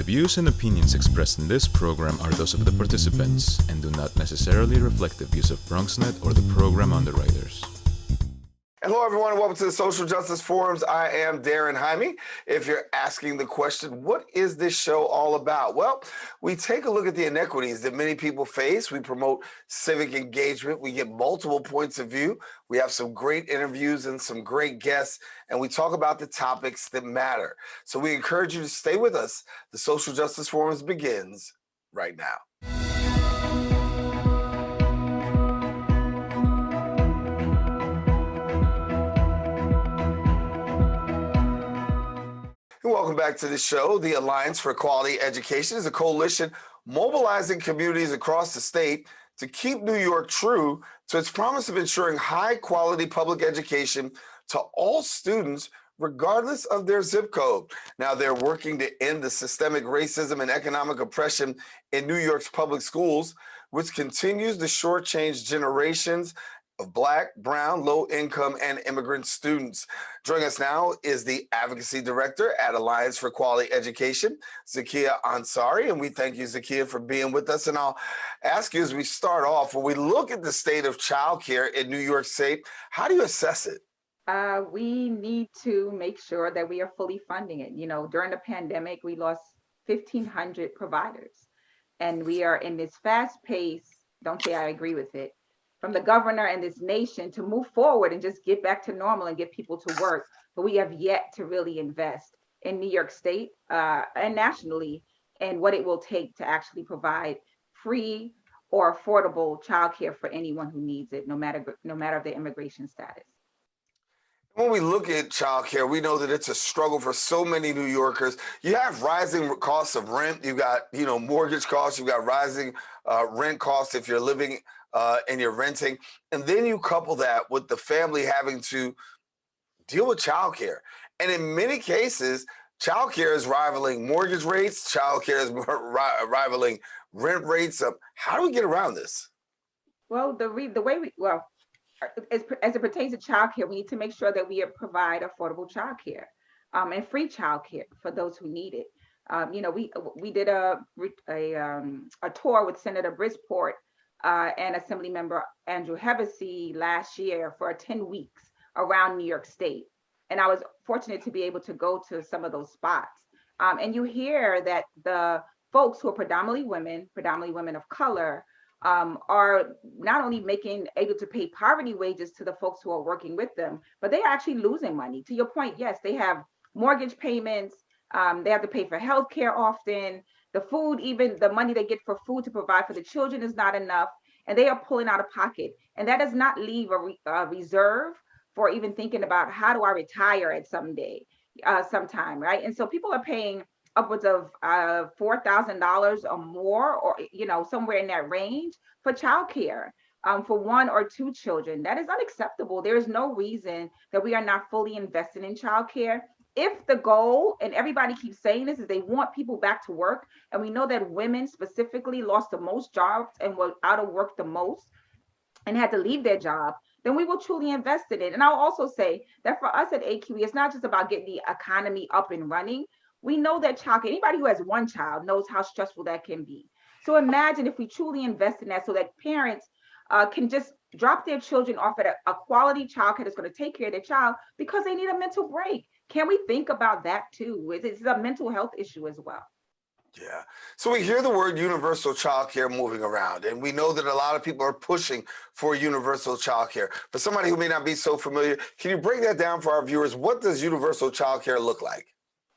views and opinions expressed in this program are those of the participants and do not necessarily reflect the views of BronxNet or the program underwriters. Hello, everyone, and welcome to the Social Justice Forums. I am Daren Jaime. If you're asking the question, what is this show all about? Well, we take a look at the inequities that many people face. We promote civic engagement. We get multiple points of view. We have some great interviews and some great guests, and we talk about the topics that matter. So we encourage you to stay with us. The Social Justice Forums begins right now. Welcome back to the show. The Alliance for Quality Education is a coalition mobilizing communities across the state to keep New York true to its promise of ensuring high-quality public education to all students, regardless of their zip code. Now, they're working to end the systemic racism and economic oppression in New York's public schools, which continues to shortchange generations of Black, Brown, low-income, and immigrant students. Joining us now is the Advocacy Director at Alliance for Quality Education, Zakiyah Ansari, and we thank you, Zakiyah, for being with us. And I'll ask you as we start off, when we look at the state of childcare in New York State, how do you assess it? We need to make sure that we are fully funding it. You know, during the pandemic, we lost 1,500 providers, and we are in this fast pace, don't say I agree with it, from the governor and this nation to move forward and just get back to normal and get people to work. But we have yet to really invest in New York State and nationally and what it will take to actually provide free or affordable childcare for anyone who needs it, no matter their immigration status. When we look at childcare, we know that it's a struggle for so many New Yorkers. You have rising costs of rent. You've got, mortgage costs. You've got rising rent costs if you're living and you're renting. And then you couple that with the family having to deal with childcare. And in many cases, childcare is rivaling mortgage rates. Childcare is rivaling rent rates. How do we get around this? Well, as it pertains to childcare, we need to make sure that we provide affordable childcare and free childcare for those who need it. We did a tour with Senator Bridgeport and Assemblymember Andrew Hevesy last year for 10 weeks around New York State. And I was fortunate to be able to go to some of those spots. And you hear that the folks who are predominantly women of color, are not only able to pay poverty wages to the folks who are working with them, but they are actually losing money. To your point, yes, they have mortgage payments. They have to pay for healthcare often. The food, even the money they get for food to provide for the children is not enough, and they are pulling out of pocket. And that does not leave a reserve for even thinking about how do I retire at sometime, right? And so people are paying upwards of $4,000 or more, or somewhere in that range for childcare for one or two children. That is unacceptable. There is no reason that we are not fully invested in childcare. If the goal, and everybody keeps saying this, is they want people back to work, and we know that women specifically lost the most jobs and were out of work the most and had to leave their job, then we will truly invest in it. And I'll also say that for us at AQE, it's not just about getting the economy up and running. We know that childcare, anybody who has one child knows how stressful that can be. So imagine if we truly invest in that so that parents can just drop their children off at a quality childcare that's going to take care of their child because they need a mental break. Can we think about that too? It's a mental health issue as well. Yeah. So we hear the word universal childcare moving around, and we know that a lot of people are pushing for universal childcare. For somebody who may not be so familiar, can you break that down for our viewers? What does universal childcare look like?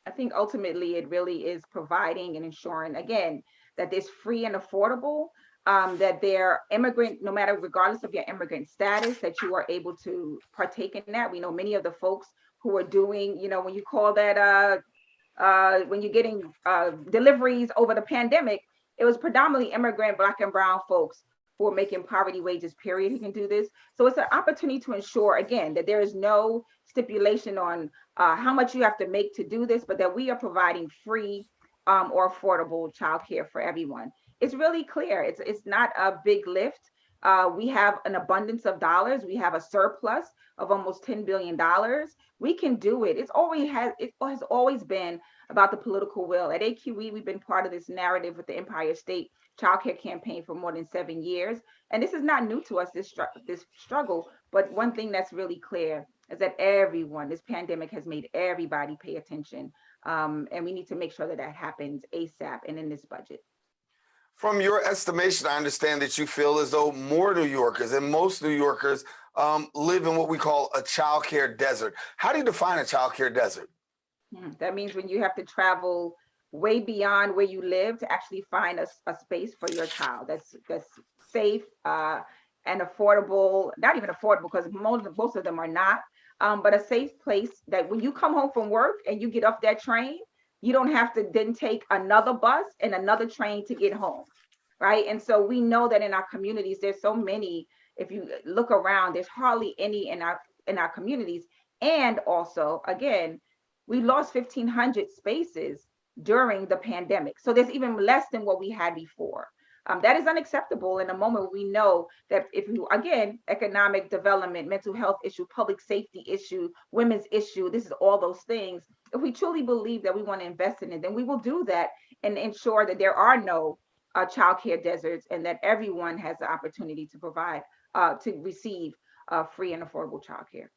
I think ultimately it really is providing and ensuring, again, that it's free and affordable, that they're immigrant, regardless of your immigrant status, that you are able to partake in that. We know many of the folks who are doing, when you call that, when you're getting deliveries over the pandemic, it was predominantly immigrant Black and Brown folks who are making poverty wages, period, who can do this. So it's an opportunity to ensure, again, that there is no stipulation on how much you have to make to do this, but that we are providing free or affordable childcare for everyone. It's really clear. It's not a big lift. We have an abundance of dollars. We have a surplus of almost $10 billion. We can do it. It has always been about the political will. At AQE, we've been part of this narrative with the Empire State Child Care Campaign for more than 7 years. And this is not new to us, this struggle. But one thing that's really clear is that this pandemic has made everybody pay attention. And we need to make sure that that happens ASAP and in this budget. From your estimation, I understand that you feel as though more New Yorkers and most New Yorkers live in what we call a childcare desert. How do you define a childcare desert? That means when you have to travel way beyond where you live to actually find a space for your child that's safe and affordable. Not even affordable, because most of them are not, but a safe place that when you come home from work and you get off that train, you don't have to then take another bus and another train to get home, right? And so we know that in our communities, there's so many. If you look around, there's hardly any in our communities. And also, again, we lost 1,500 spaces during the pandemic. So there's even less than what we had before. That is unacceptable in a moment we know that if you, again, economic development, mental health issue, public safety issue, women's issue, this is all those things. If we truly believe that we want to invest in it, then we will do that and ensure that there are no childcare deserts and that everyone has the opportunity to receive free and affordable childcare.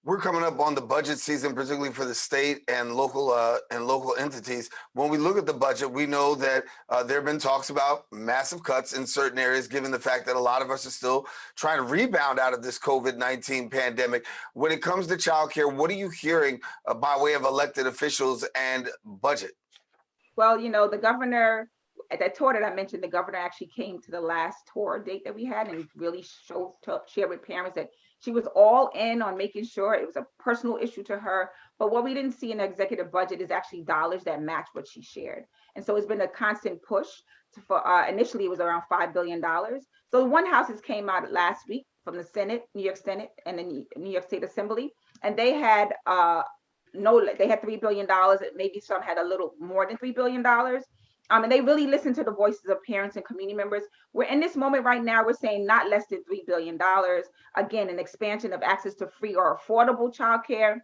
We're coming up on the budget season, particularly for the state and local entities. When we look at the budget, we know that there have been talks about massive cuts in certain areas, given the fact that a lot of us are still trying to rebound out of this COVID-19 pandemic. When it comes to childcare, what are you hearing by way of elected officials and budget? Well, the governor, at that tour that I mentioned, the governor actually came to the last tour date that we had and really shared with parents that she was all in on making sure it was a personal issue to her. But what we didn't see in the executive budget is actually dollars that match what she shared. And so it's been a constant push for initially it was around $5 billion. So the one houses came out last week from the Senate, New York Senate, and the New York State Assembly, and they had they had $3 billion. Maybe some had a little more than $3 billion. And they really listened to the voices of parents and community members. We're in this moment right now, we're saying not less than $3 billion. Again, an expansion of access to free or affordable childcare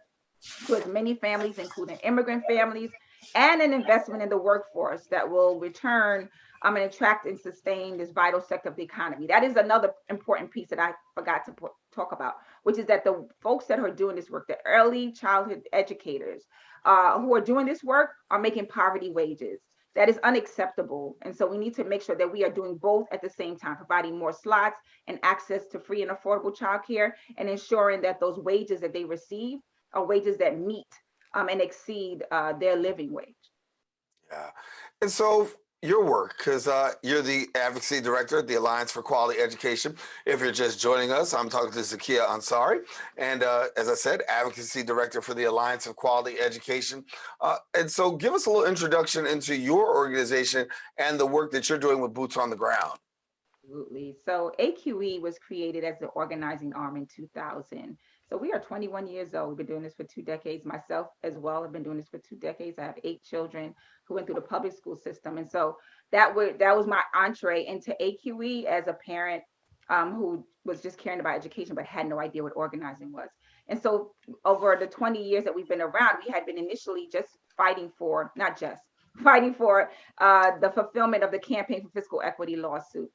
to as many families, including immigrant families, and an investment in the workforce that will return and attract and sustain this vital sector of the economy. That is another important piece that I forgot to talk about, which is that the folks that are doing this work, the early childhood educators who are doing this work are making poverty wages. That is unacceptable. And so we need to make sure that we are doing both at the same time, providing more slots and access to free and affordable childcare, and ensuring that those wages that they receive are wages that meet and exceed their living wage. Yeah. And so your work, because you're the Advocacy Director at the Alliance for Quality Education. If you're just joining us, I'm talking to Zakiyah Ansari. And as I said, Advocacy Director for the Alliance of Quality Education. And so give us a little introduction into your organization and the work that you're doing with Boots on the Ground. Absolutely. So AQE was created as the organizing arm in 2000. So we are 21 years old. We've been doing this for 2 decades. Myself as well have been doing this for 2 decades. I have 8 children who went through the public school system. And so that was my entree into AQE as a parent who was just caring about education but had no idea what organizing was. And so over the 20 years that we've been around, we had been initially just fighting for the fulfillment of the Campaign for Fiscal Equity lawsuit.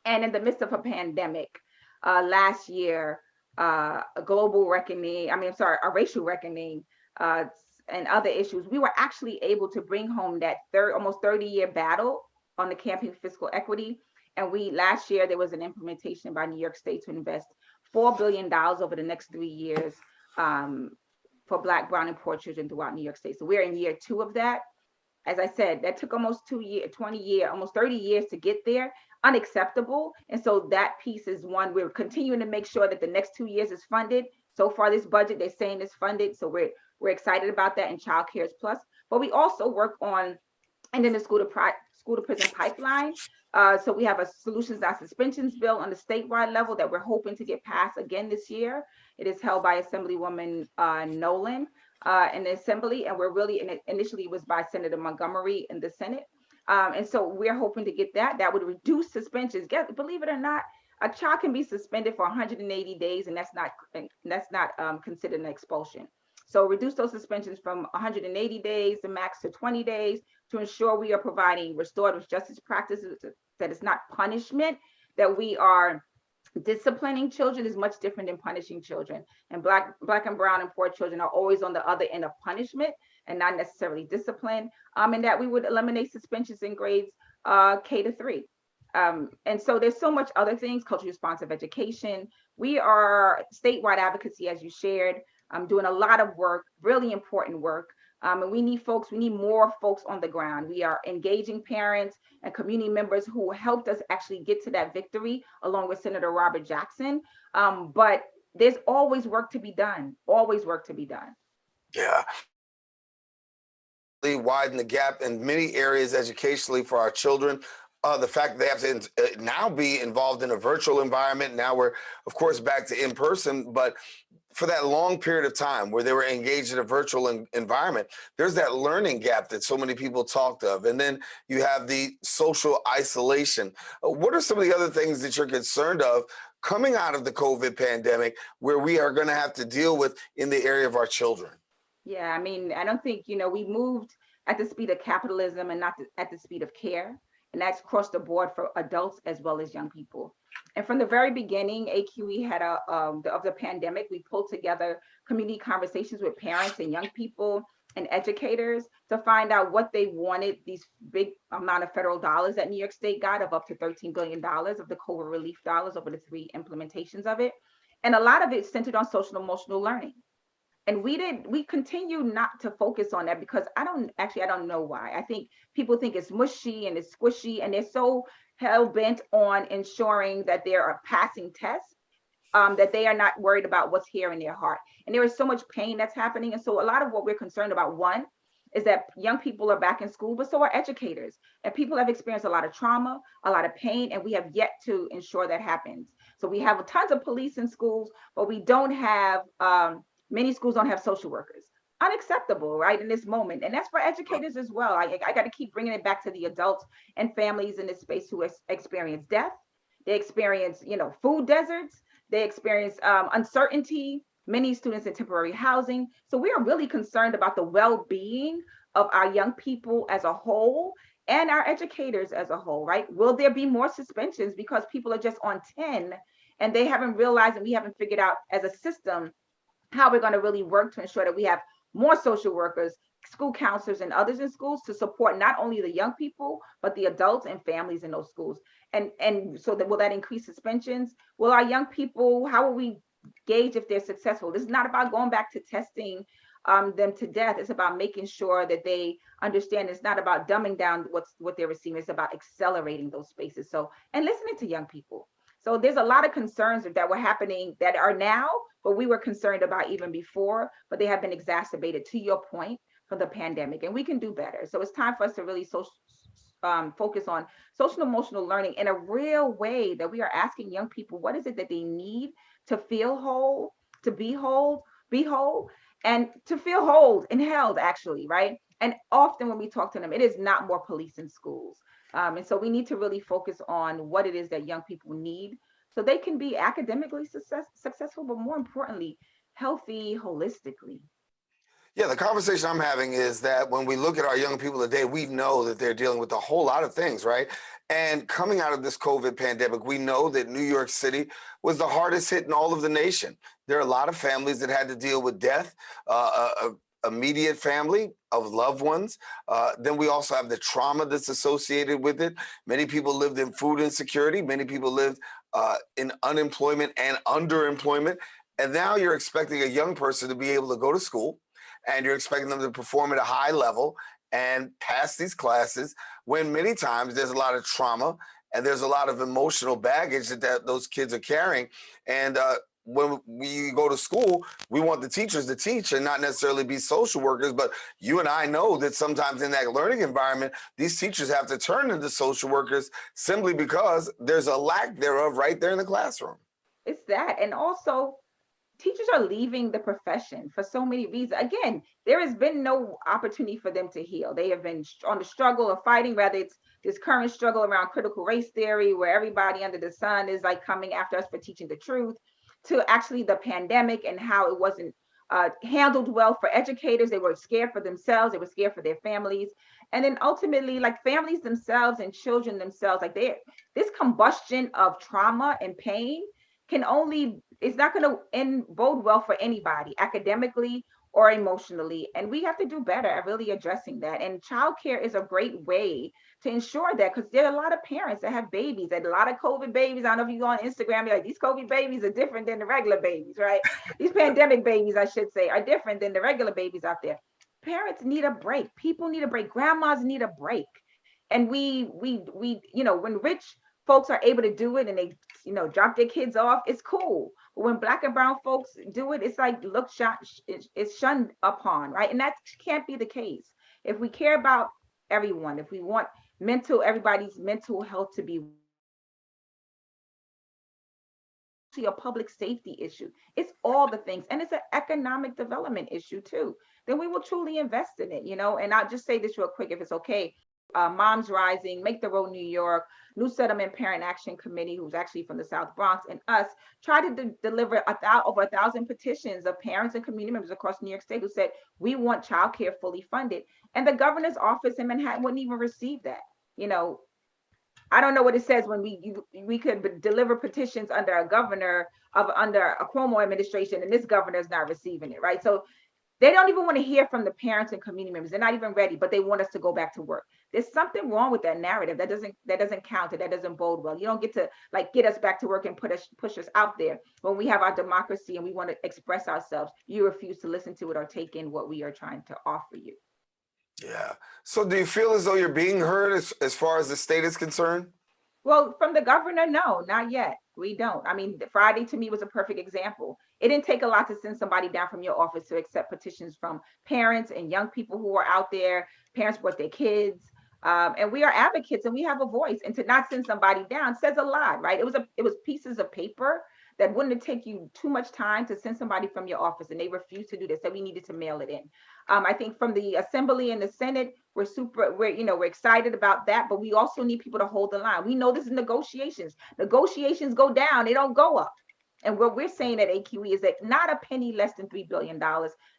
And in the midst of a pandemic, last year, a global reckoning, a racial reckoning, and other issues, we were actually able to bring home that almost 30-year battle on the Campaign for Fiscal Equity. And last year, there was an implementation by New York State to invest $4 billion over the next 3 years for Black, Brown, and poor children throughout New York State. So we're in year 2 of that. As I said, that took almost 20 years, almost 30 years to get there. Unacceptable. And so that piece is one we're continuing to make sure that the next 2 years is funded. So far, this budget, they're saying is funded. So we're excited about that, and Child Cares Plus. But we also work on, and then the school to prison pipeline. So we have a solutions and suspensions bill on the statewide level that we're hoping to get passed again this year. It is held by Assemblywoman Nolan in the Assembly, and initially it was by Senator Montgomery in the Senate. And so we're hoping to get that. That would reduce suspensions. Believe it or not, a child can be suspended for 180 days, and that's not considered an expulsion. So reduce those suspensions from 180 days, the max, to 20 days, to ensure we are providing restorative justice practices, that it's not punishment, that we are disciplining children is much different than punishing children. And black and brown and poor children are always on the other end of punishment and not necessarily discipline. And that we would eliminate suspensions in grades K-3. And so there's so much other things, culturally responsive education. We are statewide advocacy, as you shared, doing a lot of work, really important work. And we need more folks on the ground. We are engaging parents and community members who helped us actually get to that victory, along with Senator Robert Jackson. But there's always work to be done, always work to be done. Yeah. Widen the gap in many areas educationally for our children. The fact that they have to now be involved in a virtual environment. Now we're, of course, back to in person, but for that long period of time where they were engaged in a virtual environment, there's that learning gap that so many people talked of. And then you have the social isolation. What are some of the other things that you're concerned of coming out of the COVID pandemic where we are going to have to deal with in the area of our children? Yeah, I mean, I don't think, we moved at the speed of capitalism and not at the speed of care. And that's across the board for adults as well as young people. And from the very beginning, AQE had of the pandemic, we pulled together community conversations with parents and young people and educators to find out what they wanted, these big amount of federal dollars that New York State got, of up to $13 billion of the COVID relief dollars over the 3 implementations of it. And a lot of it centered on social and emotional learning. And we continue not to focus on that because I don't know why. I think people think it's mushy and it's squishy, and they're so hell bent on ensuring that there are passing tests, that they are not worried about what's here in their heart. And there is so much pain that's happening. And so a lot of what we're concerned about, one, is that young people are back in school, but so are educators. And people have experienced a lot of trauma, a lot of pain, and we have yet to ensure that happens. So we have tons of police in schools, but we don't have, many schools don't have social workers. Unacceptable, right, in this moment. And that's for educators as well. I got to keep bringing it back to the adults and families in this space who experience death. They experience, food deserts. They experience uncertainty, many students in temporary housing. So we are really concerned about the well-being of our young people as a whole and our educators as a whole, right? Will there be more suspensions because people are just on 10 and they haven't realized, and we haven't figured out as a system how we're going to really work to ensure that we have more social workers, school counselors, and others in schools to support not only the young people, but the adults and families in those schools. And so that will that increase suspensions? Will our young people, how will we gauge if they're successful? This is not about going back to testing them to death. It's about making sure that they understand it's not about dumbing down what they're receiving. It's about accelerating those spaces. So, and listening to young people. So there's a lot of concerns that were happening that are now, but we were concerned about even before, but they have been exacerbated, to your point, from the pandemic, and we can do better. So it's time for us to really focus on social emotional learning in a real way, that we are asking young people, what is it that they need to feel whole, to be whole, and to feel whole and held, actually, right? And often when we talk to them, it is not more police in schools. And so we need to really focus on what it is that young people need so they can be academically successful, but more importantly, healthy holistically. Yeah, the conversation I'm having is that when we look at our young people today, we know that they're dealing with a whole lot of things, right? And coming out of this COVID pandemic, we know that New York City was the hardest hit in all of the nation. There are a lot of families that had to deal with death, immediate family of loved ones. Then we also have the trauma that's associated with it. Many people lived in food insecurity. Many people lived in unemployment and underemployment. And now you're expecting a young person to be able to go to school, and you're expecting them to perform at a high level and pass these classes, when many times there's a lot of trauma and there's a lot of emotional baggage that those kids are carrying. And when we go to school, we want the teachers to teach and not necessarily be social workers. But you and I know that sometimes in that learning environment, these teachers have to turn into social workers simply because there's a lack thereof right there in the classroom. It's that. And also, teachers are leaving the profession for so many reasons. Again, there has been no opportunity for them to heal. They have been on the struggle of fighting, whether it's this current struggle around critical race theory, where everybody under the sun is like coming after us for teaching the truth, to actually the pandemic and how it wasn't handled well for educators. They were scared for themselves, they were scared for their families. And then ultimately, like families themselves and children themselves, like this combustion of trauma and pain can only, it's not going to end bode well for anybody academically or emotionally. And we have to do better at really addressing that. And childcare is a great way to ensure that, because there are a lot of parents that have babies, and a lot of COVID babies. I don't know if you go on Instagram, you're like, these COVID babies are different than the regular babies, right? These pandemic babies, I should say, are different than the regular babies out there. Parents need a break. People need a break. Grandmas need a break. And when rich folks are able to do it and they, drop their kids off, it's cool. But when Black and brown folks do it, it's like it's shunned upon, right? And that can't be the case. If we care about everyone, if we want everybody's mental health to be a public safety issue, it's all the things, and it's an economic development issue too, then we will truly invest in it. And I'll just say this real quick, if it's okay. Moms Rising, Make the Road New York, New Settlement Parent Action Committee, who's actually from the South Bronx, and us try to deliver over 1,000 petitions of parents and community members across New York State who said, we want childcare fully funded. And the governor's office in Manhattan wouldn't even receive that. I don't know what it says when we could deliver petitions under a governor under a Cuomo administration, and this governor is not receiving it, right? So they don't even want to hear from the parents and community members. They're not even ready, but they want us to go back to work. There's something wrong with that narrative. That doesn't count. That doesn't bode well. You don't get to get us back to work and push us out there when we have our democracy and we want to express ourselves. You refuse to listen to it or take in what we are trying to offer you. Yeah. So do you feel as though you're being heard as far as the state is concerned? Well, from the governor, no, not yet. We don't. I mean, Friday to me was a perfect example. It didn't take a lot to send somebody down from your office to accept petitions from parents and young people who are out there. Parents brought their kids. And we are advocates and we have a voice. And to not send somebody down says a lot, right? It was pieces of paper that wouldn't take you too much time to send somebody from your office, and they refused to do this. So we needed to mail it in. I think from the Assembly and the Senate, we're excited about that, but we also need people to hold the line. We know this is negotiations. Negotiations go down, they don't go up. And what we're saying at AQE is that not a penny less than $3 billion,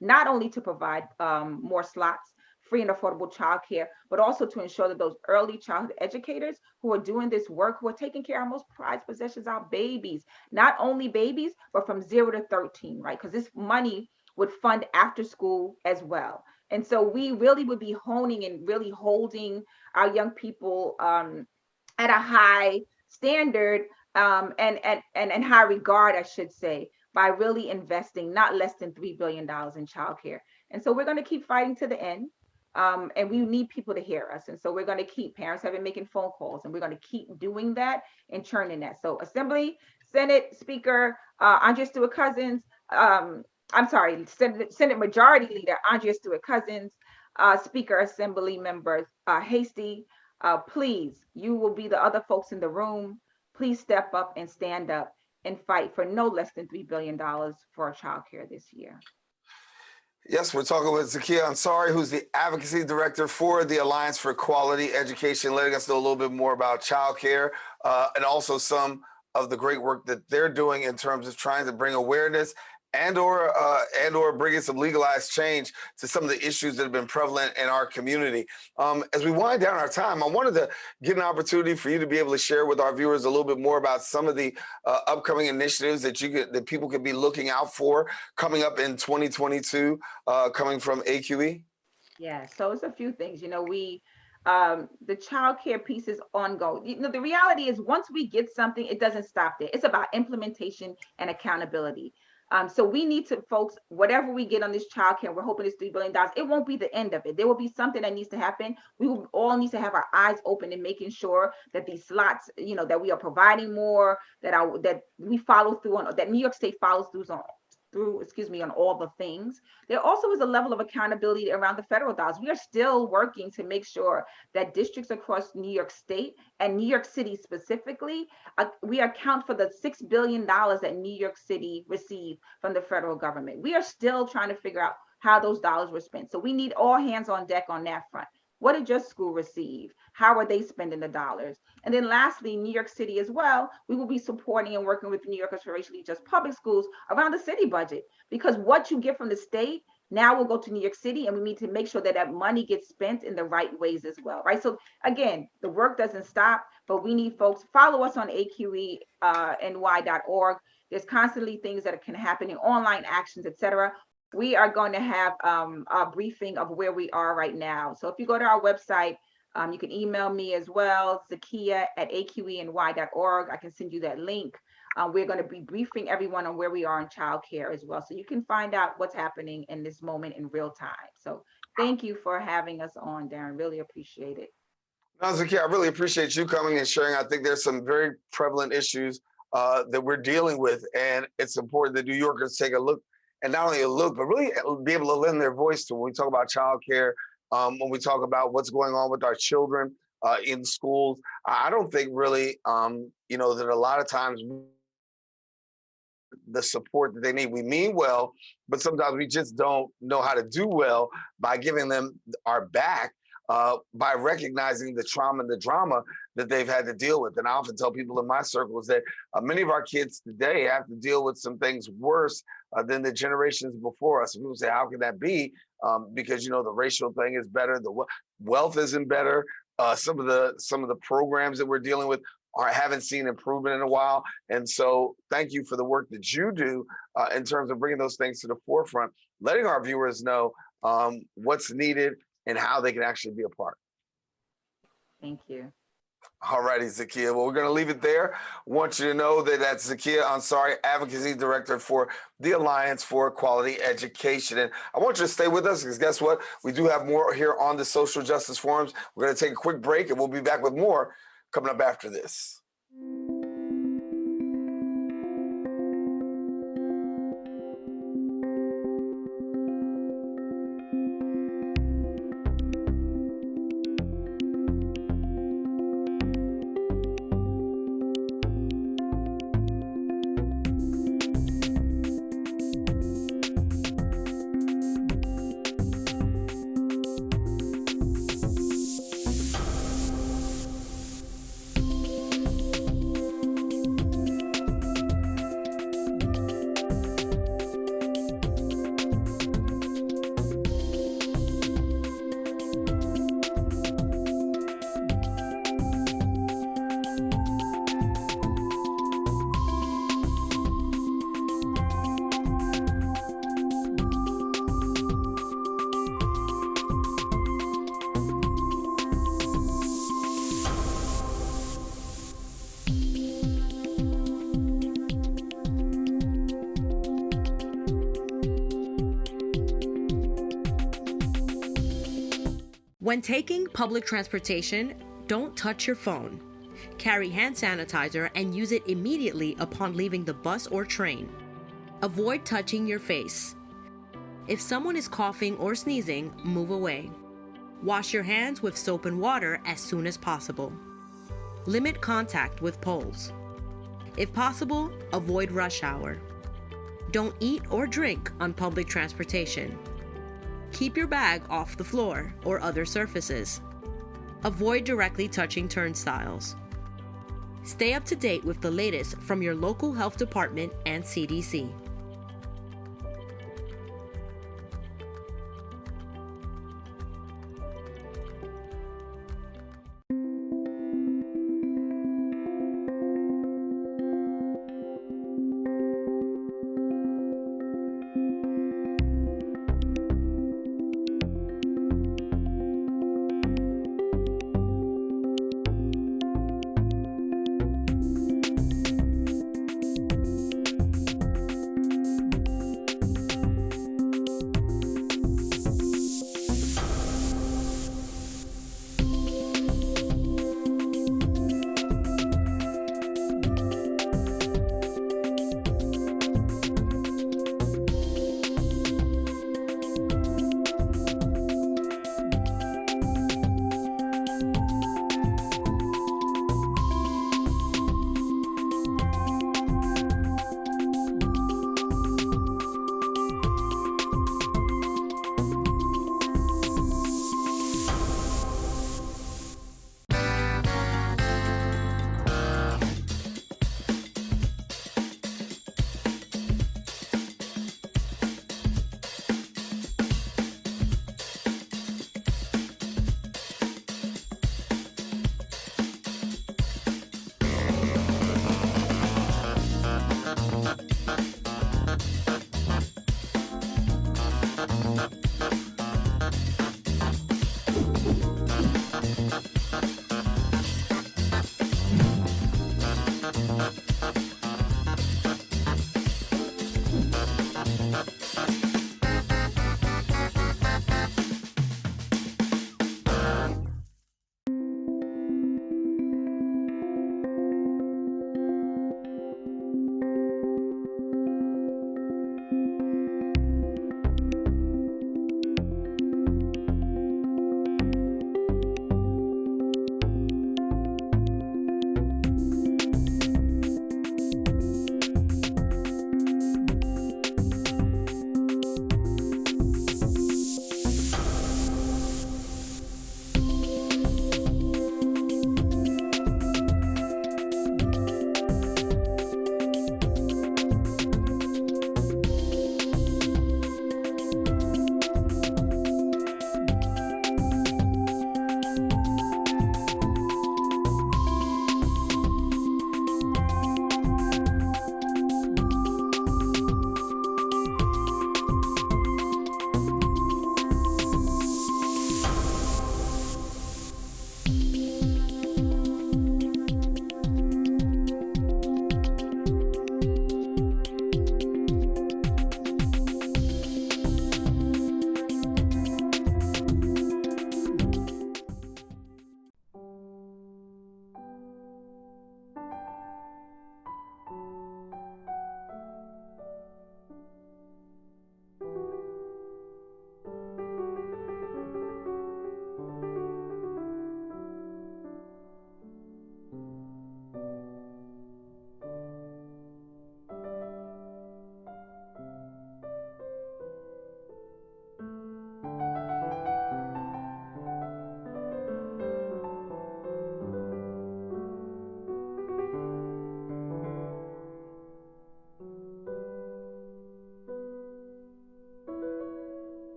not only to provide more slots, free and affordable childcare, but also to ensure that those early childhood educators who are doing this work, who are taking care of our most prized possessions, our babies, not only babies, but from 0 to 13, right? Because this money would fund after school as well. And so we really would be honing and really holding our young people at a high standard and high regard, I should say, by really investing not less than $3 billion in childcare. And so we're going to keep fighting to the end. And we need people to hear us. And so we're going to keep, parents have been making phone calls, and we're going to keep doing that and churning that. So Assembly, Senate Speaker, Andrea Stewart-Cousins, Senate Majority Leader, Andrea Stewart-Cousins, Speaker, Assembly Member Hasty, please, you will be the other folks in the room. Please step up and stand up and fight for no less than $3 billion for childcare this year. Yes, we're talking with Zakiyah Ansari, who's the Advocacy Director for the Alliance for Quality Education, letting us know a little bit more about childcare and also some of the great work that they're doing in terms of trying to bring awareness and or bringing some legalized change to some of the issues that have been prevalent in our community. As we wind down our time, I wanted to get an opportunity for you to be able to share with our viewers a little bit more about some of the upcoming initiatives that people could be looking out for coming up in 2022, coming from AQE. Yeah, so it's a few things. The child care piece is ongoing. The reality is once we get something, it doesn't stop there. It's about implementation and accountability. So we need to, folks, whatever we get on this child care, we're hoping it's $3 billion. It won't be the end of it. There will be something that needs to happen. We will all need to have our eyes open in making sure that these slots, that we are providing more, that we follow through on, that New York State follows through on all the things, there also is a level of accountability around the federal dollars. We are still working to make sure that districts across New York State and New York City specifically, we account for the $6 billion that New York City received from the federal government. We are still trying to figure out how those dollars were spent. So we need all hands on deck on that front. What did your school receive? How are they spending the dollars? And then lastly, New York City as well, we will be supporting and working with New Yorkers for Racially Just Public Schools around the city budget, because what you get from the state now will go to New York City, and we need to make sure that that money gets spent in the right ways as well, right? So again, the work doesn't stop, but we need folks, follow us on aqeny.org. There's constantly things that can happen in online actions, et cetera. We are going to have a briefing of where we are right now. So if you go to our website, you can email me as well, Zakiyah@aqeny.org. I can send you that link. We're going to be briefing everyone on where we are in childcare as well. So you can find out what's happening in this moment in real time. So thank you for having us on, Daren. Really appreciate it. No, Zakiyah, I really appreciate you coming and sharing. I think there's some very prevalent issues that we're dealing with, and it's important that New Yorkers take a look, and not only a look, but really be able to lend their voice to when we talk about childcare, when we talk about what's going on with our children in schools. I don't think really, that a lot of times the support that they need. We mean well, but sometimes we just don't know how to do well by giving them our back, by recognizing the trauma and the drama that they've had to deal with. And I often tell people in my circles that many of our kids today have to deal with some things worse than the generations before us. And people say, how can that be? Because, the racial thing is better, the wealth isn't better. Some of the programs that we're dealing with haven't seen improvement in a while. And so thank you for the work that you do in terms of bringing those things to the forefront, letting our viewers know what's needed and how they can actually be a part. Thank you. All righty, Zakiyah. Well, we're going to leave it there. I want you to know that that's Zakiyah Ansari, Advocacy Director for the Alliance for Quality Education. And I want you to stay with us, because guess what? We do have more here on the Social Justice Forums. We're going to take a quick break, and we'll be back with more coming up after this. When taking public transportation, don't touch your phone. Carry hand sanitizer and use it immediately upon leaving the bus or train. Avoid touching your face. If someone is coughing or sneezing, move away. Wash your hands with soap and water as soon as possible. Limit contact with poles. If possible, avoid rush hour. Don't eat or drink on public transportation. Keep your bag off the floor or other surfaces. Avoid directly touching turnstiles. Stay up to date with the latest from your local health department and CDC.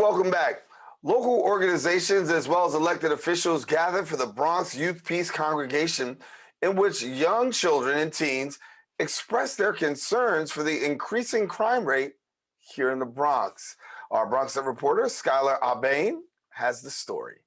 welcome back. Local organizations as well as elected officials gathered for the Bronx Youth Peace Congregation, in which young children and teens expressed their concerns for the increasing crime rate here in the Bronx. Our BronxNet reporter, Skylar Albane, has the story.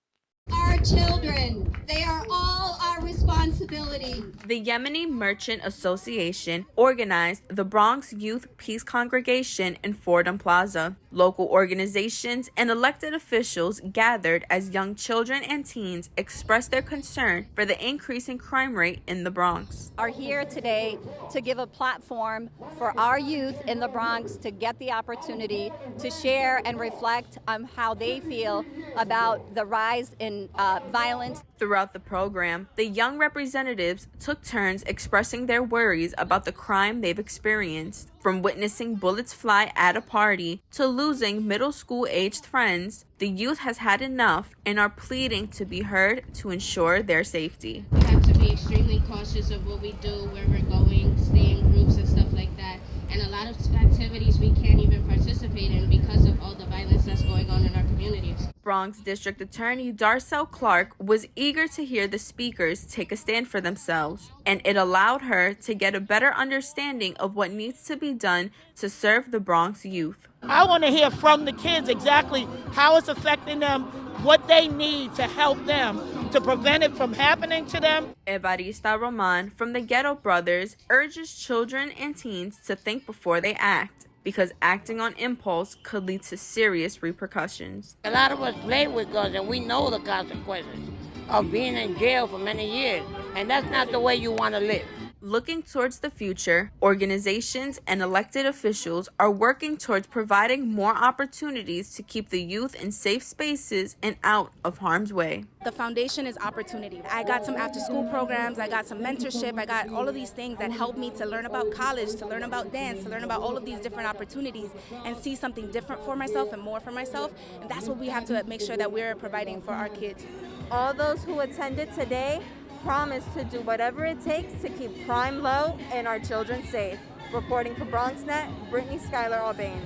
Our children, they are all our responsibility. The Yemeni Merchant Association organized the Bronx Youth Peace Congregation in Fordham Plaza. Local organizations and elected officials gathered as young children and teens expressed their concern for the increasing crime rate in the Bronx. Are here today to give a platform for our youth in the Bronx to get the opportunity to share and reflect on how they feel about the rise in violence. Throughout the program, the young representatives took turns expressing their worries about the crime they've experienced. From witnessing bullets fly at a party to losing middle school-aged friends, the youth has had enough and are pleading to be heard to ensure their safety. We have to be extremely cautious of what we do, where we're going, stay in groups and stuff like that. And a lot of activities we can't even participate in because of all the violence that's going on in our communities. Bronx District Attorney Darcel Clark was eager to hear the speakers take a stand for themselves, and it allowed her to get a better understanding of what needs to be done to serve the Bronx youth. I want to hear from the kids exactly how it's affecting them, what they need to help them to prevent it from happening to them. Evarista Roman from the Ghetto Brothers urges children and teens to think before they act, because acting on impulse could lead to serious repercussions. A lot of us play with guns and we know the consequences of being in jail for many years, and that's not the way you want to live. Looking towards the future, organizations and elected officials are working towards providing more opportunities to keep the youth in safe spaces and out of harm's way. The foundation is opportunity. I got some after-school programs, I got some mentorship, I got all of these things that help me to learn about college, to learn about dance, to learn about all of these different opportunities and see something different for myself and more for myself. And that's what we have to make sure that we're providing for our kids. All those who attended today promise to do whatever it takes to keep crime low and our children safe. Reporting for BronxNet, Brittany Skylar Albane.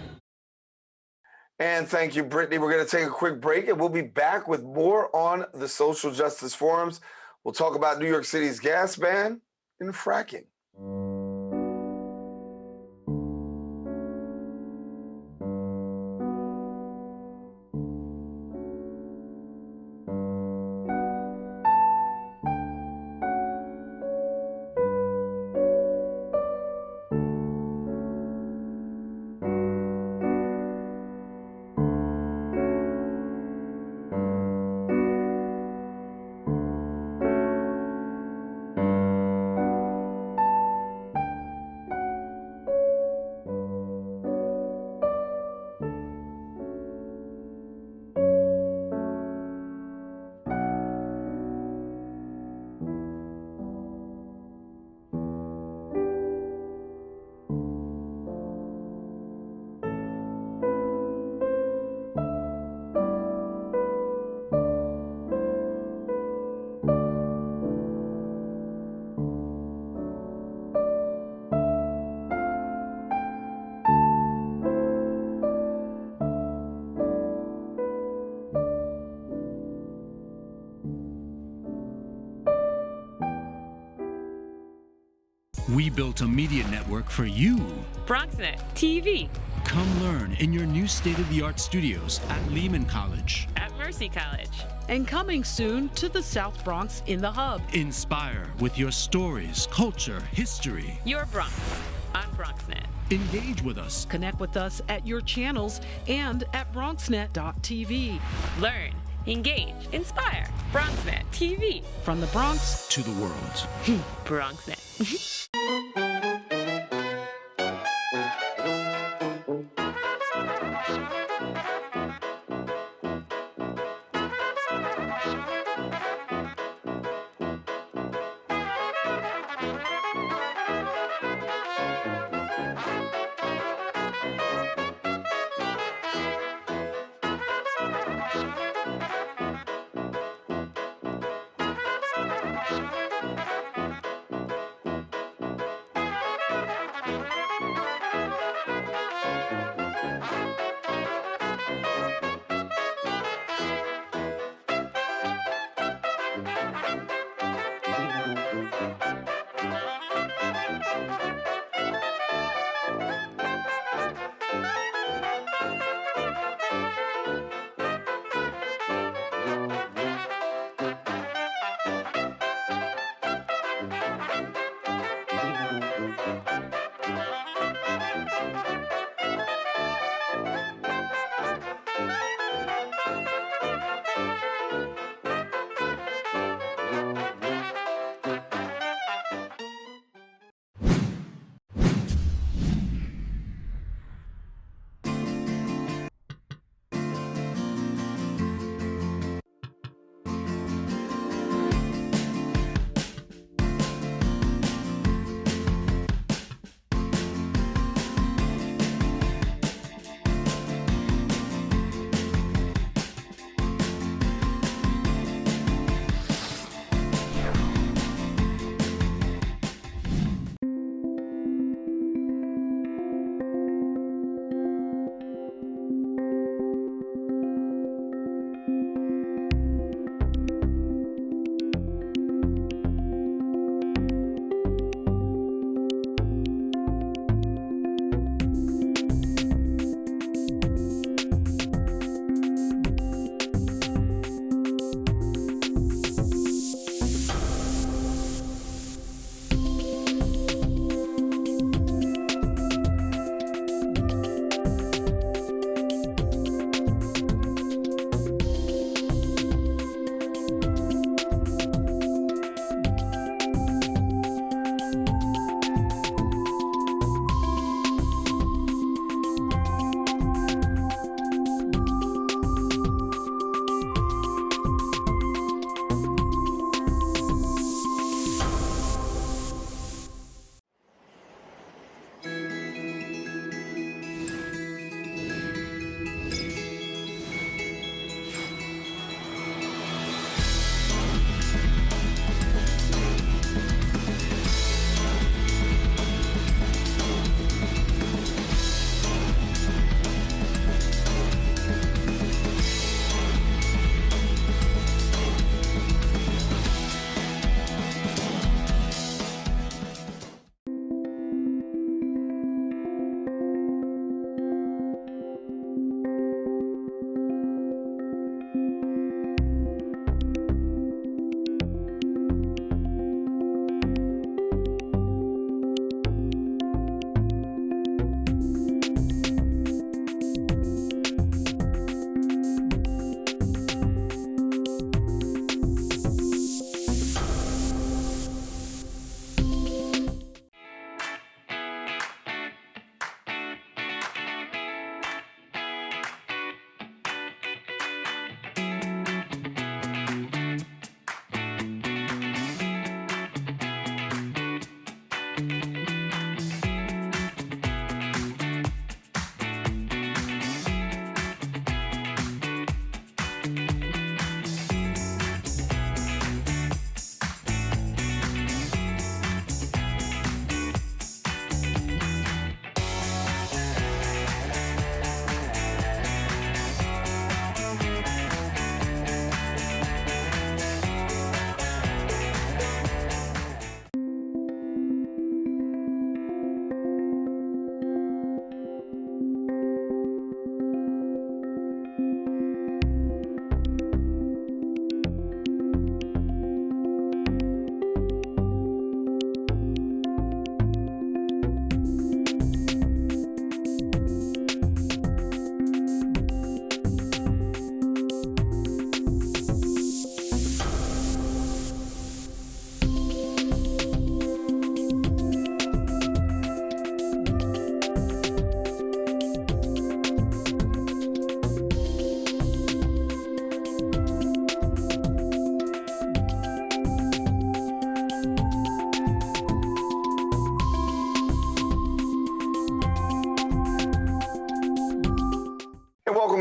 And thank you, Brittany. We're going to take a quick break, and we'll be back with more on the social justice forums. We'll talk about New York City's gas ban and fracking. We built a media network for you. BronxNet TV. Come learn in your new state-of-the-art studios at Lehman College. At Mercy College. And coming soon to the South Bronx in the Hub. Inspire with your stories, culture, history. Your Bronx on BronxNet. Engage with us. Connect with us at your channels and at BronxNet.tv. Learn, engage, inspire. BronxNet TV. From the Bronx to the world. BronxNet.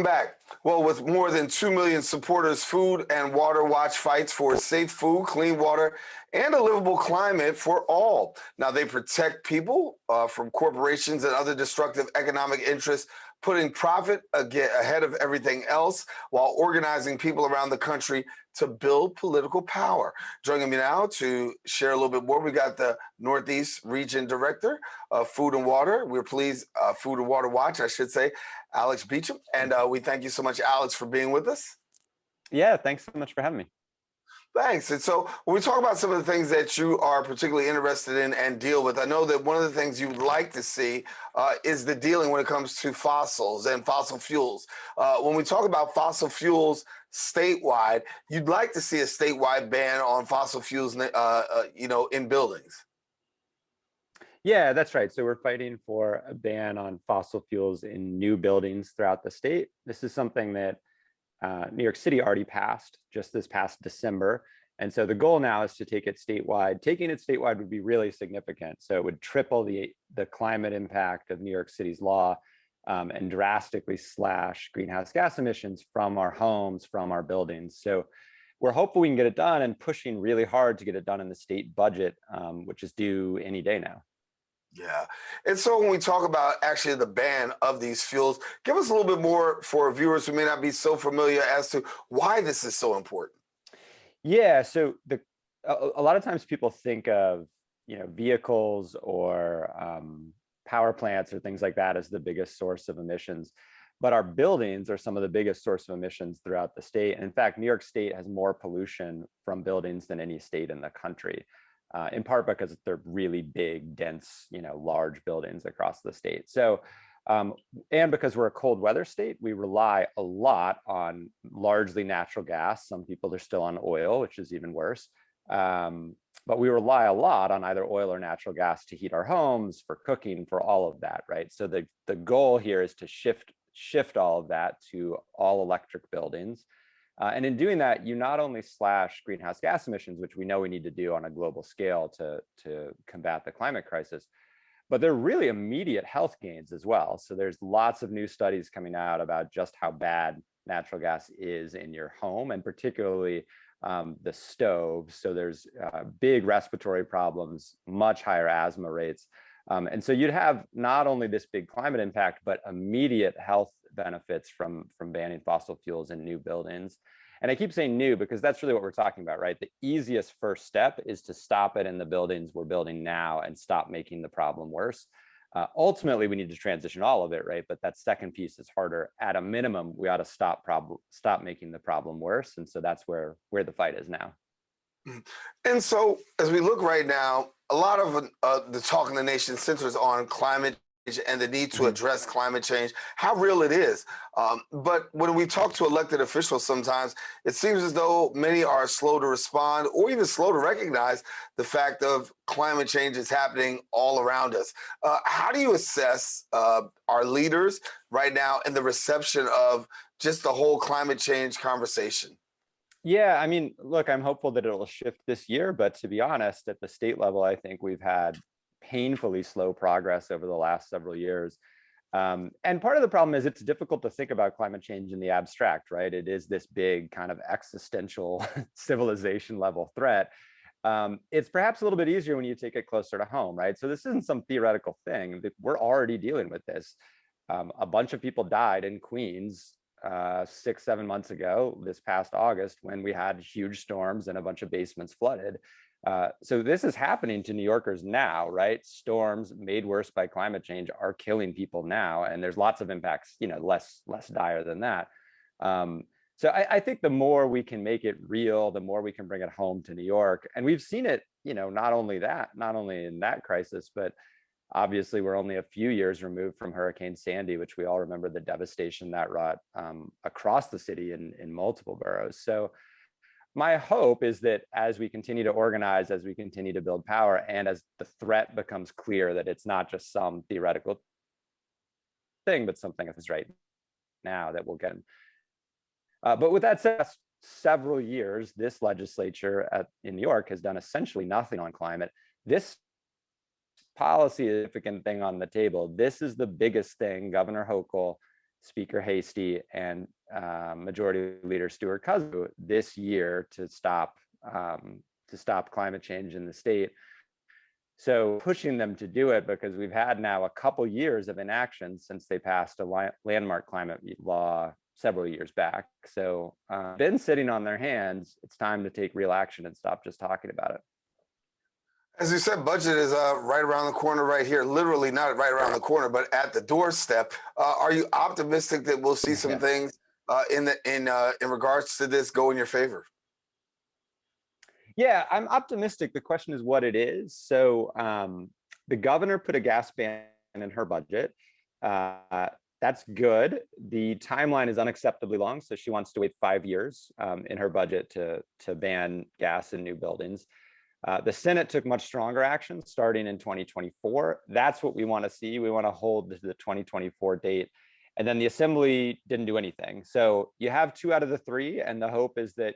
Welcome back. Well, with more than 2 million supporters, Food and Water Watch fights for safe food, clean water, and a livable climate for all. Now, they protect people from corporations and other destructive economic interests, putting profit ahead of everything else while organizing people around the country to build political power. Joining me now to share a little bit more, we got the Northeast Region Director of Food and Water. We're pleased, Food and Water Watch, I should say, Alex Beauchamp. And we thank you so much, Alex, for being with us. Yeah, thanks so much for having me. Thanks. And so when we talk about some of the things that you are particularly interested in and deal with, I know that one of the things you'd like to see is the dealing when it comes to fossils and fossil fuels. When we talk about fossil fuels statewide, you'd like to see a statewide ban on fossil fuels, in buildings. Yeah, that's right. So we're fighting for a ban on fossil fuels in new buildings throughout the state. This is something that New York City already passed just this past December. And so the goal now is to take it statewide. Taking it statewide would be really significant. So it would triple the climate impact of New York City's law and drastically slash greenhouse gas emissions from our homes, from our buildings. So we're hopeful we can get it done and pushing really hard to get it done in the state budget, which is due any day now. Yeah. And so when we talk about actually the ban of these fuels, give us a little bit more for viewers who may not be so familiar as to why this is so important. Yeah. So a lot of times people think of, vehicles or power plants or things like that as the biggest source of emissions. But our buildings are some of the biggest source of emissions throughout the state. And in fact, New York State has more pollution from buildings than any state in the country. In part because they're really big, dense, large buildings across the state. So, and because we're a cold weather state, we rely a lot on largely natural gas. Some people are still on oil, which is even worse. But we rely a lot on either oil or natural gas to heat our homes, for cooking, for all of that, right? So the goal here is to shift all of that to all electric buildings. And in doing that, you not only slash greenhouse gas emissions, which we know we need to do on a global scale to combat the climate crisis, but they're really immediate health gains as well. So there's lots of new studies coming out about just how bad natural gas is in your home, and particularly the stove. So there's big respiratory problems, much higher asthma rates. And so you'd have not only this big climate impact, but immediate health benefits from banning fossil fuels in new buildings. And I keep saying new because that's really what we're talking about, right? The easiest first step is to stop it in the buildings we're building now and stop making the problem worse. Ultimately, we need to transition all of it, right? But that second piece is harder. At a minimum, we ought to stop making the problem worse. And so that's where the fight is now. And so as we look right now, a lot of the talk in the nation centers on climate change and the need to address climate change, how real it is. But when we talk to elected officials sometimes, it seems as though many are slow to respond or even slow to recognize the fact of climate change is happening all around us. How do you assess our leaders right now and the reception of just the whole climate change conversation? Yeah, I mean, look, I'm hopeful that it'll shift this year, but to be honest, at the state level, I think we've had painfully slow progress over the last several years. And part of the problem is it's difficult to think about climate change in the abstract, right? It is this big kind of existential civilization level threat. It's perhaps a little bit easier when you take it closer to home, right? So this isn't some theoretical thing. We're already dealing with this. A bunch of people died in Queens 6-7 months ago, this past August, when we had huge storms and a bunch of basements flooded. So this is happening to New Yorkers now, right? Storms made worse by climate change are killing people now, and there's lots of impacts, less dire than that. So I think the more we can make it real, the more we can bring it home to New York. And we've seen it, not only in that crisis, but obviously, we're only a few years removed from Hurricane Sandy, which we all remember the devastation that wrought across the city in multiple boroughs. So my hope is that as we continue to organize, as we continue to build power, and as the threat becomes clear that it's not just some theoretical thing, but something that's right now that we'll get. But with that said, several years, this legislature in New York has done essentially nothing on climate. This policy is a significant thing on the table. This is the biggest thing Governor Hochul Speaker Hasty and Majority Leader Stuart Cousin this year to stop climate change in the state. So pushing them to do it, because we've had now a couple years of inaction since they passed a landmark climate law several years back. So been sitting on their hands. It's time to take real action and stop just talking about it. As you said, budget is right around the corner right here. Literally not right around the corner, but at the doorstep. Are you optimistic that we'll see some things in regards to this go in your favor? Yeah, I'm optimistic. The question is what it is. So the governor put a gas ban in her budget. That's good. The timeline is unacceptably long, so she wants to wait 5 years in her budget to ban gas in new buildings. The Senate took much stronger action starting in 2024. That's what we want to see. We want to hold the 2024 date. And then the Assembly didn't do anything. So you have 2 out of the 3, and the hope is that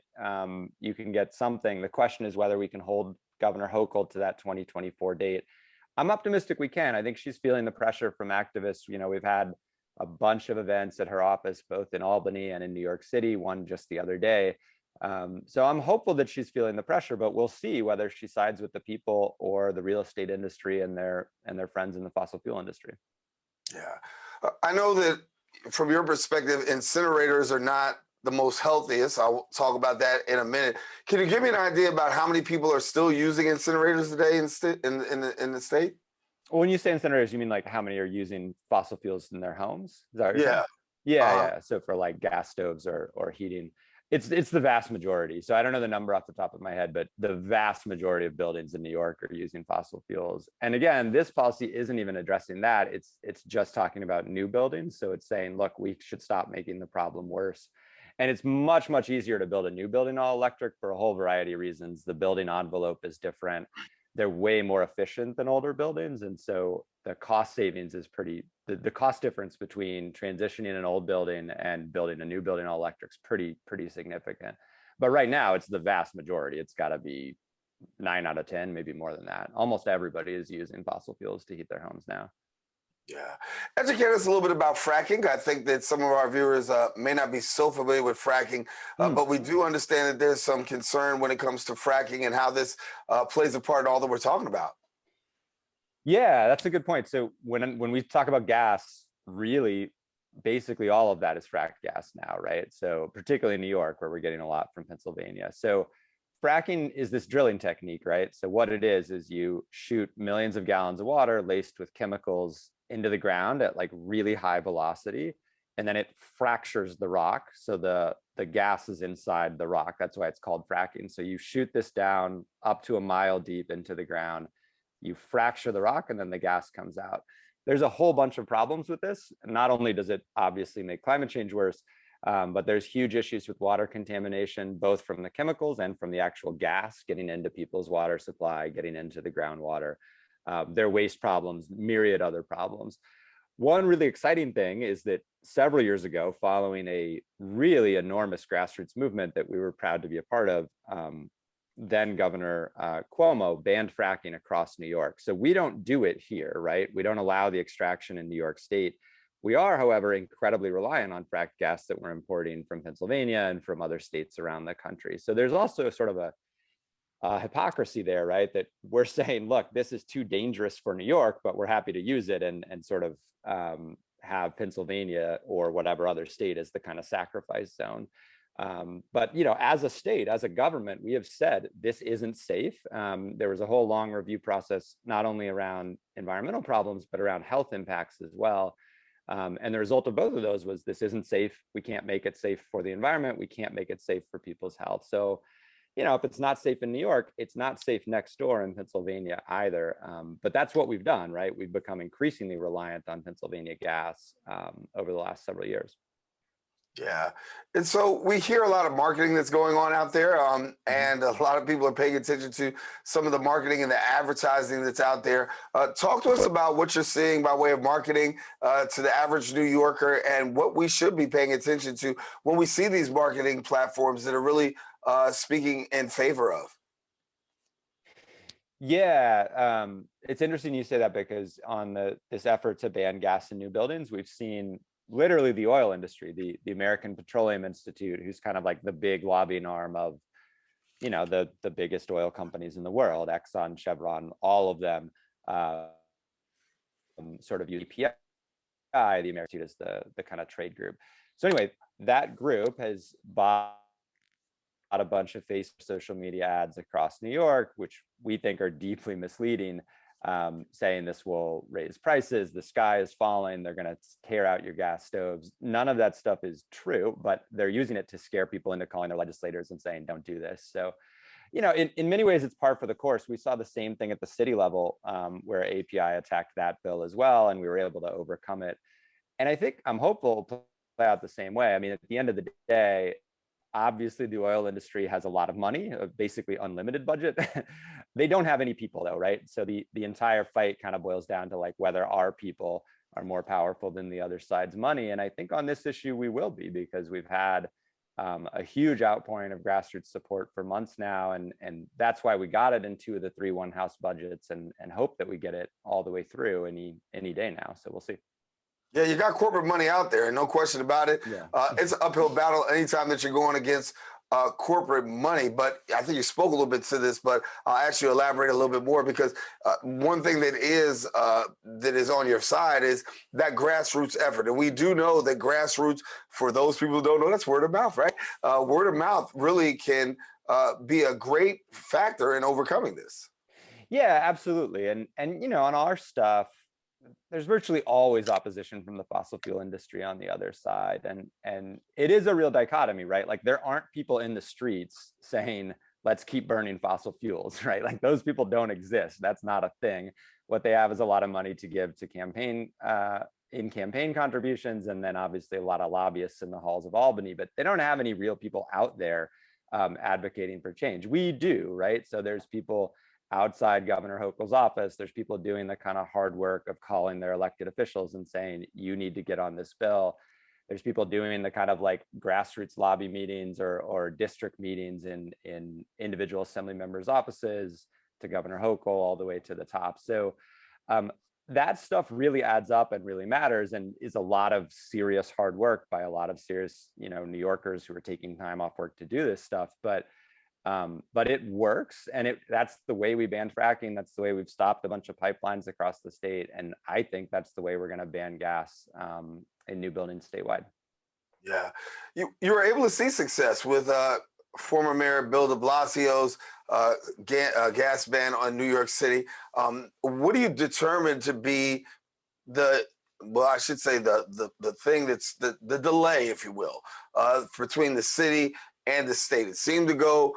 you can get something. The question is whether we can hold Governor Hochul to that 2024 date. I'm optimistic we can. I think she's feeling the pressure from activists. You know, we've had a bunch of events at her office, both in Albany and in New York City, one just the other day. So I'm hopeful that she's feeling the pressure, but we'll see whether she sides with the people or the real estate industry and their friends in the fossil fuel industry. Yeah. I know that from your perspective, incinerators are not the most healthiest. I'll talk about that in a minute. Can you give me an idea about how many people are still using incinerators today in the state? Well, when you say incinerators, you mean like how many are using fossil fuels in their homes? Is that what you're saying? Yeah. So for like gas stoves or heating, it's the vast majority. So I don't know the number off the top of my head, but the vast majority of buildings in New York are using fossil fuels. And again, this policy isn't even addressing that. It's just talking about new buildings. So it's saying, look, we should stop making the problem worse. And it's much, much easier to build a new building all electric for a whole variety of reasons. The building envelope is different. They're way more efficient than older buildings. And so the cost savings is the cost difference between transitioning an old building and building a new building all electric is pretty significant. But right now it's the vast majority. It's got to be 9 out of 10, maybe more than that. Almost everybody is using fossil fuels to heat their homes now. Yeah. Educate us a little bit about fracking. I think that some of our viewers may not be so familiar with fracking, but we do understand that there's some concern when it comes to fracking and how this plays a part in all that we're talking about. Yeah, that's a good point. So when we talk about gas, really, basically all of that is fracked gas now, right? So particularly in New York, where we're getting a lot from Pennsylvania. So fracking is this drilling technique, right? So what it is you shoot millions of gallons of water laced with chemicals into the ground at like really high velocity, and then it fractures the rock. So the gas is inside the rock. That's why it's called fracking. So you shoot this down up to a mile deep into the ground, you fracture the rock, and then the gas comes out. There's a whole bunch of problems with this. Not only does it obviously make climate change worse, but there's huge issues with water contamination, both from the chemicals and from the actual gas getting into people's water supply, getting into the groundwater. There are waste problems, myriad other problems. One really exciting thing is that several years ago, following a really enormous grassroots movement that we were proud to be a part of, then Governor Cuomo banned fracking across New York. So we don't do it here, right? We don't allow the extraction in New York State. We are, however, incredibly reliant on fracked gas that we're importing from Pennsylvania and from other states around the country. So there's also sort of a hypocrisy there, right? That we're saying, look, this is too dangerous for New York, but we're happy to use it and sort of have Pennsylvania or whatever other state as the kind of sacrifice zone. But, you know, as a state, as a government, we have said this isn't safe. There was a whole long review process, not only around environmental problems, but around health impacts as well. And the result of both of those was this isn't safe. We can't make it safe for the environment. We can't make it safe for people's health. So, you know, if it's not safe in New York, it's not safe next door in Pennsylvania either. But that's what we've done, right? We've become increasingly reliant on Pennsylvania gas over the last several years. Yeah. And so we hear a lot of marketing that's going on out there, and a lot of people are paying attention to some of the marketing and the advertising that's out there. Talk to us about what you're seeing by way of marketing to the average New Yorker and what we should be paying attention to when we see these marketing platforms that are really speaking in favor of. Yeah, it's interesting you say that, because on this effort to ban gas in new buildings, we've seen literally the oil industry, the American Petroleum Institute, who's kind of like the big lobbying arm of, the biggest oil companies in the world, Exxon, Chevron, all of them, sort of UPI, the American is the kind of trade group. So anyway, that group has bought a bunch of Facebook social media ads across New York, which we think are deeply misleading, saying this will raise prices, the sky is falling, they're going to tear out your gas stoves. None of that stuff is true, but they're using it to scare people into calling their legislators and saying, don't do this. So, in many ways, it's par for the course. We saw the same thing at the city level, where API attacked that bill as well, and we were able to overcome it. And I think I'm hopeful it'll play out the same way. I mean, at the end of the day, obviously the oil industry has a lot of money, basically unlimited budget. They don't have any people though, right? So the entire fight kind of boils down to like whether our people are more powerful than the other side's money. And I think on this issue, we will be, because we've had a huge outpouring of grassroots support for months now. And that's why we got it in 2 of the 3 House budgets, and hope that we get it all the way through any day now. So we'll see. Yeah, you got corporate money out there, no question about it. Yeah. It's an uphill battle anytime that you're going against corporate money. But I think you spoke a little bit to this, but I'll ask you to elaborate a little bit more, because one thing that is on your side is that grassroots effort. And we do know that grassroots, for those people who don't know, that's word of mouth, right? Word of mouth really can be a great factor in overcoming this. Yeah, absolutely. And on our stuff, there's virtually always opposition from the fossil fuel industry on the other side. And it is a real dichotomy, right? Like there aren't people in the streets saying, let's keep burning fossil fuels, right? Like those people don't exist. That's not a thing. What they have is a lot of money to give to campaign contributions, and then obviously a lot of lobbyists in the halls of Albany, but they don't have any real people out there advocating for change. We do, right? So there's people outside Governor Hochul's office, there's people doing the kind of hard work of calling their elected officials and saying, you need to get on this bill. There's people doing the kind of like grassroots lobby meetings or district meetings in individual assembly members' offices, to Governor Hochul all the way to the top. So that stuff really adds up and really matters, and is a lot of serious hard work by a lot of serious, New Yorkers who are taking time off work to do this stuff. But it works, and that's the way we banned fracking. That's the way we've stopped a bunch of pipelines across the state. And I think that's the way we're going to ban gas in new buildings statewide. Yeah. You were able to see success with former Mayor Bill de Blasio's gas ban on New York City. What do you determine to be the thing that's the delay, if you will, between the city and the state? It seemed to go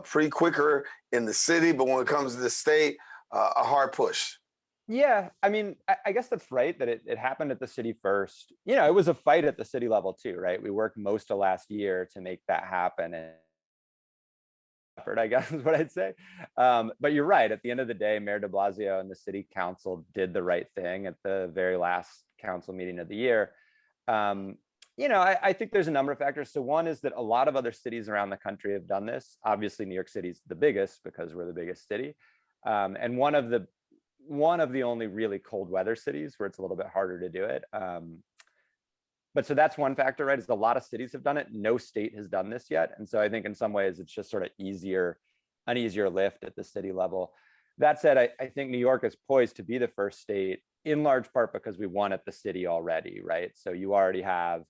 pretty quicker in the city, but when it comes to the state, a hard push. Yeah, I mean, I guess that's right, that it happened at the city first. It was a fight at the city level too, right? We worked most of last year to make that happen, and effort, I guess is what I'd say. But you're right, at the end of the day, Mayor de Blasio and the city council did the right thing at the very last council meeting of the year. I think there's a number of factors. So one is that a lot of other cities around the country have done this. Obviously, New York City's the biggest because we're the biggest city. And one of the only really cold weather cities where it's a little bit harder to do it. But so that's one factor, right? Is a lot of cities have done it. No state has done this yet. And so I think in some ways it's just sort of an easier lift at the city level. That said, I think New York is poised to be the first state, in large part because we won at the city already, right? So you already have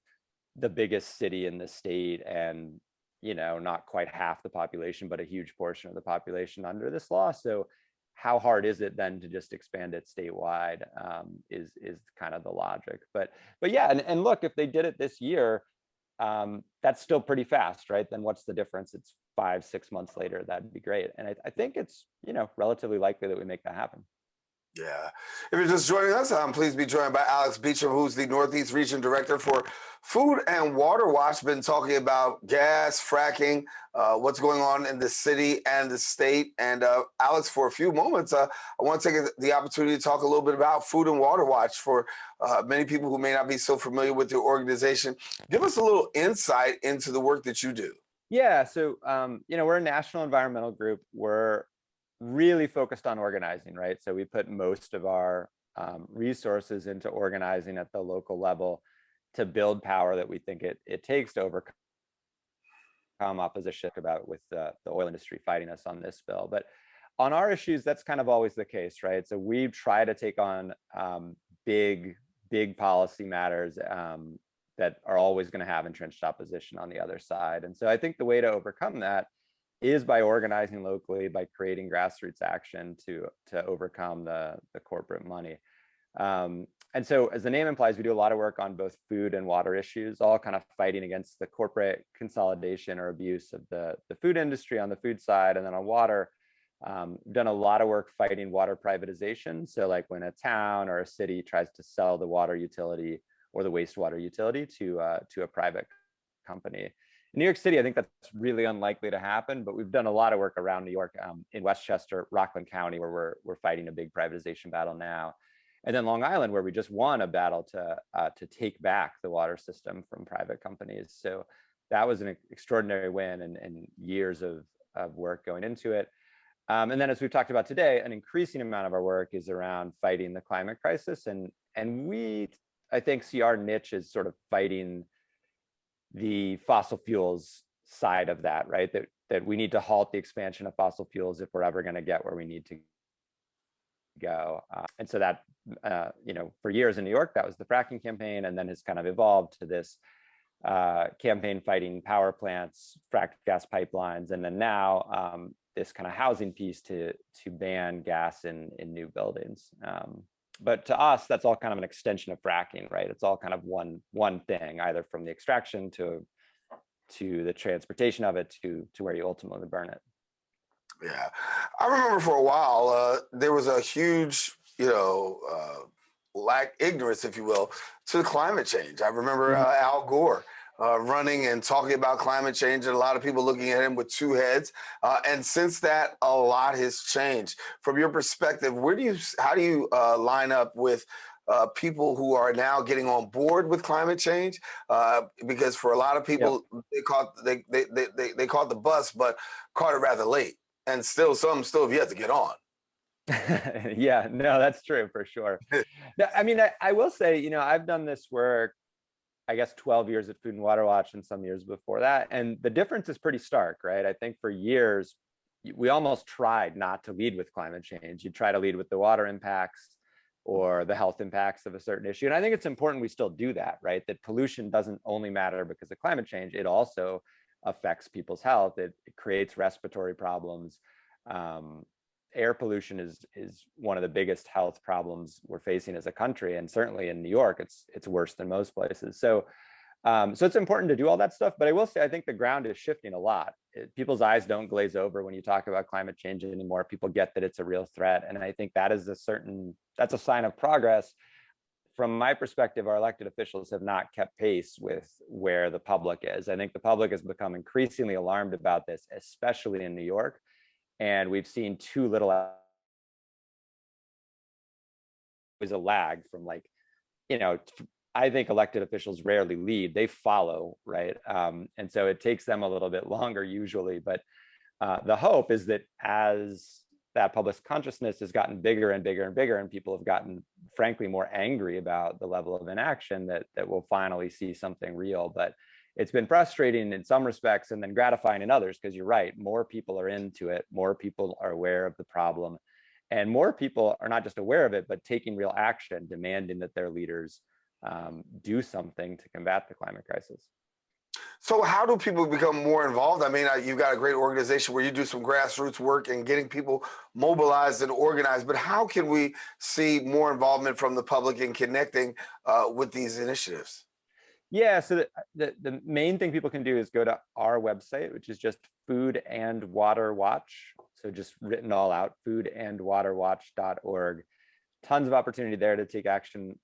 the biggest city in the state, and not quite half the population, but a huge portion of the population under this law. So how hard is it then to just expand it statewide, is kind of the logic. But yeah, and look, if they did it this year, that's still pretty fast, right? Then what's the difference? It's 5-6 months later. That'd be great. And I think it's relatively likely that we make that happen. Yeah. If you're just joining us, I'm pleased to be joined by Alex Beauchamp, who's the Northeast Region Director for Food and Water Watch. Been talking about gas, fracking, what's going on in the city and the state. And Alex, for a few moments, I want to take the opportunity to talk a little bit about Food and Water Watch for many people who may not be so familiar with your organization. Give us a little insight into the work that you do. Yeah. So, we're a national environmental group. We're really focused on organizing, right? So we put most of our resources into organizing at the local level. to build power that we think it takes to overcome opposition about with the oil industry fighting us on this bill. But on our issues, that's kind of always the case, right? So we try to take on big policy matters that are always going to have entrenched opposition on the other side. And so I think the way to overcome that is by organizing locally, by creating grassroots action to overcome the corporate money. And so, as the name implies, we do a lot of work on both food and water issues, all kind of fighting against the corporate consolidation or abuse of the food industry on the food side. And then on water, we've done a lot of work fighting water privatization. So like when a town or a city tries to sell the water utility or the wastewater utility to a private company. In New York City, I think that's really unlikely to happen, but we've done a lot of work around New York, in Westchester, Rockland County, where we're fighting a big privatization battle now. And then Long Island, where we just won a battle to take back the water system from private companies. So that was an extraordinary win and years of work going into it. And then, as we've talked about today, an increasing amount of our work is around fighting the climate crisis. And we, I think, see our niche as sort of fighting the fossil fuels side of that, right? That we need to halt the expansion of fossil fuels if we're ever going to get where we need to go. And so that, for years in New York, that was the fracking campaign, and then has kind of evolved to this campaign fighting power plants, fracked gas pipelines, and then now this kind of housing piece to ban gas in new buildings. But to us, that's all kind of an extension of fracking, right? It's all kind of one thing, either from the extraction to the transportation of it to where you ultimately burn it. Yeah, I remember for a while there was a huge, ignorance, if you will, to climate change. I remember Al Gore running and talking about climate change, and a lot of people looking at him with two heads. And since that, a lot has changed. From your perspective, how do you line up with people who are now getting on board with climate change? Because for a lot of people, they caught the bus, but caught it rather late, and some still have yet to get on. Yeah, no, that's true for sure. I mean, I will say, I've done this work, I guess 12 years at Food and Water Watch and some years before that. And the difference is pretty stark, right? I think for years, we almost tried not to lead with climate change. You try to lead with the water impacts or the health impacts of a certain issue. And I think it's important we still do that, right? That pollution doesn't only matter because of climate change. It also affects people's health. It creates respiratory problems. Air pollution is one of the biggest health problems we're facing as a country, and certainly in New York, it's worse than most places. So it's important to do all that stuff. But I will say, I think the ground is shifting a lot. People's eyes don't glaze over when you talk about climate change anymore. People get that it's a real threat, and I think that's a sign of progress. From my perspective, our elected officials have not kept pace with where the public is. I think the public has become increasingly alarmed about this, especially in New York. And we've seen too little. There's a lag from I think elected officials rarely lead, they follow, right? And so it takes them a little bit longer usually. But the hope is that as that public consciousness has gotten bigger and bigger and bigger, and people have gotten, frankly, more angry about the level of inaction, that we'll finally see something real. But it's been frustrating in some respects and then gratifying in others, because you're right, more people are into it, more people are aware of the problem, and more people are not just aware of it, but taking real action, demanding that their leaders do something to combat the climate crisis. So how do people become more involved? I mean, you've got a great organization where you do some grassroots work and getting people mobilized and organized, but how can we see more involvement from the public in connecting with these initiatives? Yeah, so the main thing people can do is go to our website, which is just Food and Water Watch. So just written all out, foodandwaterwatch.org. Tons of opportunity there to take action,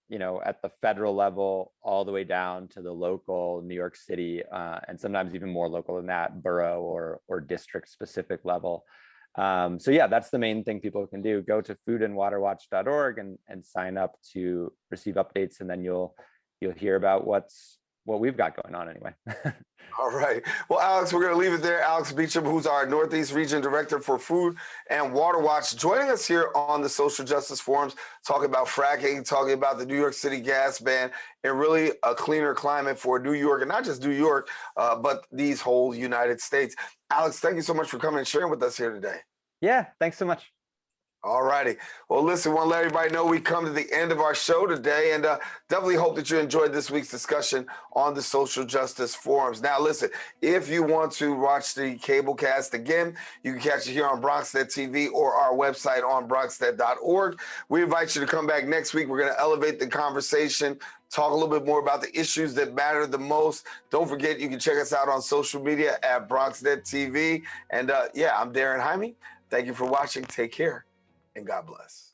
at the federal level, all the way down to the local New York City, and sometimes even more local than that, borough or district specific level. So yeah, that's the main thing people can do. Go to foodandwaterwatch.org and sign up to receive updates, and then you'll hear about what's what we've got going on anyway. All right. Well, Alex, we're going to leave it there. Alex Beauchamp, who's our Northeast Region Director for Food and Water Watch, joining us here on the Social Justice Forums, talking about fracking, talking about the New York City gas ban, and really a cleaner climate for New York, and not just New York, but these whole United States. Alex, thank you so much for coming and sharing with us here today. Yeah, thanks so much. All righty. Well, listen, want to let everybody know we come to the end of our show today, and definitely hope that you enjoyed this week's discussion on the Social Justice Forums. Now, listen, if you want to watch the cable cast again, you can catch it here on BronxNet TV or our website on BronxNet.org. We invite you to come back next week. We're going to elevate the conversation, talk a little bit more about the issues that matter the most. Don't forget, you can check us out on social media at BronxNet TV. And yeah, I'm Daren Jaime. Thank you for watching. Take care. And God bless.